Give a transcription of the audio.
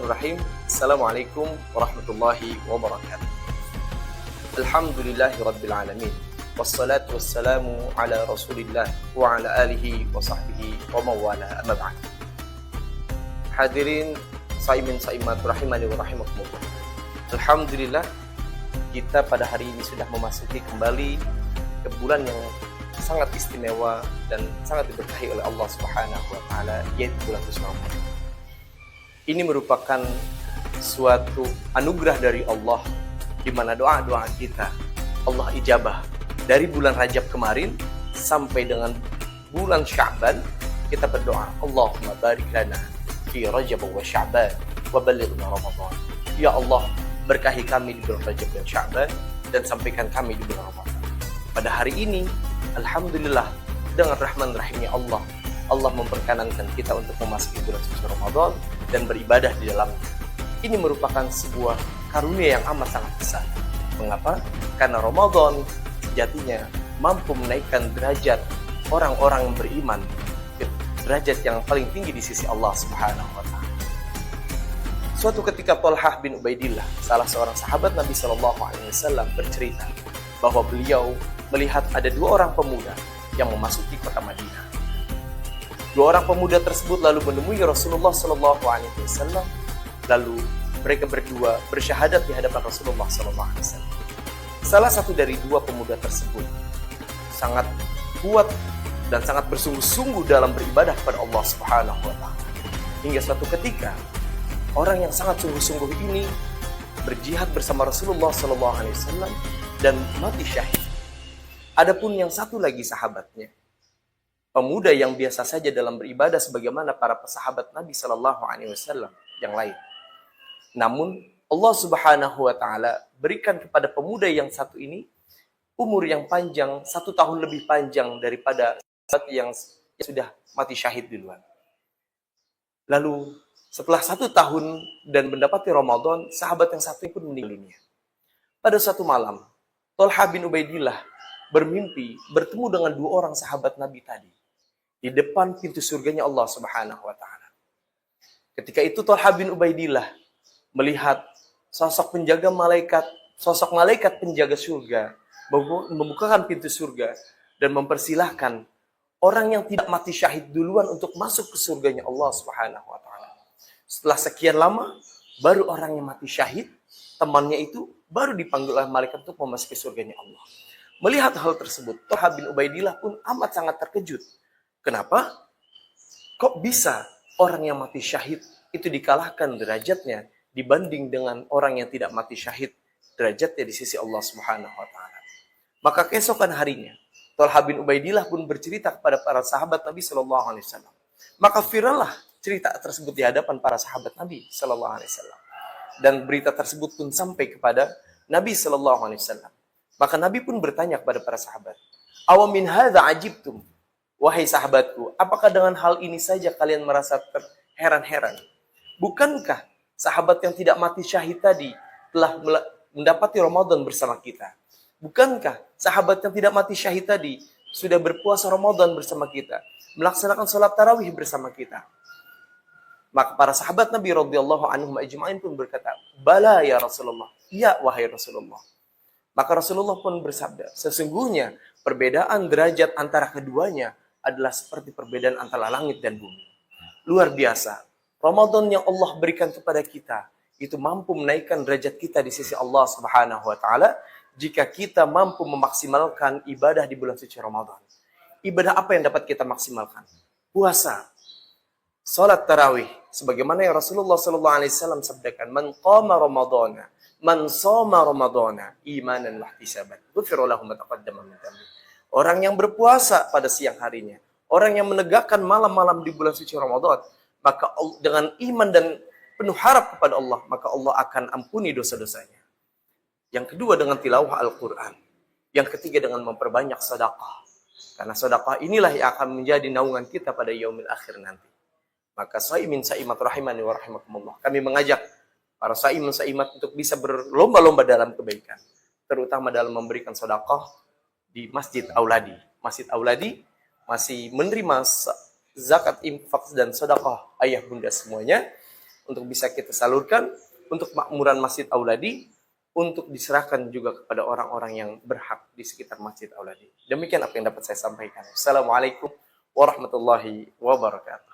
Bismillahirrahmanirrahim. Assalamualaikum warahmatullahi wabarakatuh. Alhamdulillahi rabbil alamin. Wassalatu wassalamu ala rasulillah wa ala alihi wa sahbihi wa mawala amma ba'd. Hadirin saimin saimat rahimani wa rahimakumullah. Alhamdulillah, kita pada hari ini sudah memasuki kembali ke bulan yang sangat istimewa dan sangat diberkahi oleh Allah Subhanahu wa taala, yaitu bulan suci Ramadan. Ini merupakan suatu anugerah dari Allah, di mana doa-doa kita Allah ijabah. Dari bulan Rajab kemarin sampai dengan bulan Sya'ban, kita berdoa, Allahumma barik lana fi Rajab wa Sya'ban wa ballighna Ramadan. Ya Allah, berkahi kami di bulan Rajab dan Sya'ban dan sampaikan kami di bulan Ramadan. Pada hari ini, alhamdulillah, dengan rahman rahimnya Allah memperkenankan kita untuk memasuki bulan suci Ramadan dan beribadah di dalamnya. Ini merupakan sebuah karunia yang amat sangat besar. Mengapa? Karena Ramadan sejatinya mampu menaikkan derajat orang-orang yang beriman ke derajat yang paling tinggi di sisi Allah Subhanahu wa taala. Suatu ketika Thalhah bin Ubaidillah, salah seorang sahabat Nabi sallallahu alaihi wasallam, bercerita bahwa beliau melihat ada dua orang pemuda yang memasuki kota Madinah. Dua orang pemuda tersebut lalu menemui Rasulullah sallallahu alaihi wasallam, lalu mereka berdua bersyahadat di hadapan Rasulullah sallallahu alaihi wasallam. Salah satu dari dua pemuda tersebut sangat kuat dan sangat bersungguh-sungguh dalam beribadah kepada Allah Subhanahu wa taala. Hingga suatu ketika orang yang sangat sungguh-sungguh ini berjihad bersama Rasulullah sallallahu alaihi wasallam dan mati syahid. Adapun yang satu lagi sahabatnya, pemuda yang biasa saja dalam beribadah sebagaimana para sahabat Nabi sallallahu alaihi wasallam yang lain. Namun Allah Subhanahu wa taala berikan kepada pemuda yang satu ini umur yang panjang, 1 tahun lebih panjang daripada sahabat yang sudah mati syahid duluan. Lalu setelah 1 tahun dan mendapati Ramadan, sahabat yang satu pun meninggal dunia. Pada suatu malam, Thalhah bin Ubaidillah bermimpi bertemu dengan dua orang sahabat Nabi tadi di depan pintu surganya Allah Subhanahu wa taala. Ketika itu Thalhah bin Ubaidillah melihat sosok malaikat penjaga surga membukakan pintu surga dan mempersilahkan orang yang tidak mati syahid duluan untuk masuk ke surganya Allah Subhanahu wa taala. Setelah sekian lama, baru orang yang mati syahid, temannya itu baru dipanggil oleh malaikat untuk memasuki surganya Allah. Melihat hal tersebut, Thalhah bin Ubaidillah pun amat sangat terkejut. Kenapa? Kok bisa orang yang mati syahid itu dikalahkan derajatnya dibanding dengan orang yang tidak mati syahid derajatnya di sisi Allah Subhanahu wa taala. Maka keesokan harinya, Thalhah bin Ubaidillah pun bercerita kepada para sahabat Nabi sallallahu alaihi wasallam. Maka virallah cerita tersebut di hadapan para sahabat Nabi sallallahu alaihi wasallam. Dan berita tersebut pun sampai kepada Nabi sallallahu alaihi wasallam. Maka Nabi pun bertanya kepada para sahabat, "Aw min hadza ajibtum?" Wahai sahabatku, apakah dengan hal ini saja kalian merasa terheran-heran? Bukankah sahabat yang tidak mati syahid tadi telah mendapati Ramadan bersama kita? Bukankah sahabat yang tidak mati syahid tadi sudah berpuasa Ramadan bersama kita, melaksanakan sholat tarawih bersama kita? Maka para sahabat Nabi radhiyallahu anhum ajma'in pun berkata, "Bala ya Rasulullah." Ya wahai Rasulullah. Maka Rasulullah pun bersabda, sesungguhnya perbedaan derajat antara keduanya adalah seperti perbedaan antara langit dan bumi. Luar biasa. Ramadan yang Allah berikan kepada kita itu mampu menaikkan derajat kita di sisi Allah Subhanahu wa taala jika kita mampu memaksimalkan ibadah di bulan suci Ramadan. Ibadah apa yang dapat kita maksimalkan? Puasa, salat tarawih, sebagaimana yang Rasulullah sallallahu alaihi wasallam sabdakan, "Man qama Ramadhana, man shoma Ramadhana imanan wa ihtisaban, ghufira lahu ma taqaddama min dhanbi." Orang yang berpuasa pada siang harinya, orang yang menegakkan malam-malam di bulan suci Ramadan, maka dengan iman dan penuh harap kepada Allah, maka Allah akan ampuni dosa-dosanya. Yang kedua dengan tilawah Al-Quran. Yang ketiga dengan memperbanyak sedekah. Karena sedekah inilah yang akan menjadi naungan kita pada yaumil akhir nanti. Maka saimin saimat rahimani wa rahimakumullah. Kami mengajak para saimin saimat untuk bisa berlomba-lomba dalam kebaikan. Terutama dalam memberikan sedekah di Masjid Auladi. Masjid Auladi masih menerima zakat, infak, dan sedekah ayah bunda semuanya. untuk bisa kita salurkan untuk makmuran Masjid Auladi, untuk diserahkan juga kepada orang-orang yang berhak di sekitar Masjid Auladi. Demikian apa yang dapat saya sampaikan. Assalamualaikum warahmatullahi wabarakatuh.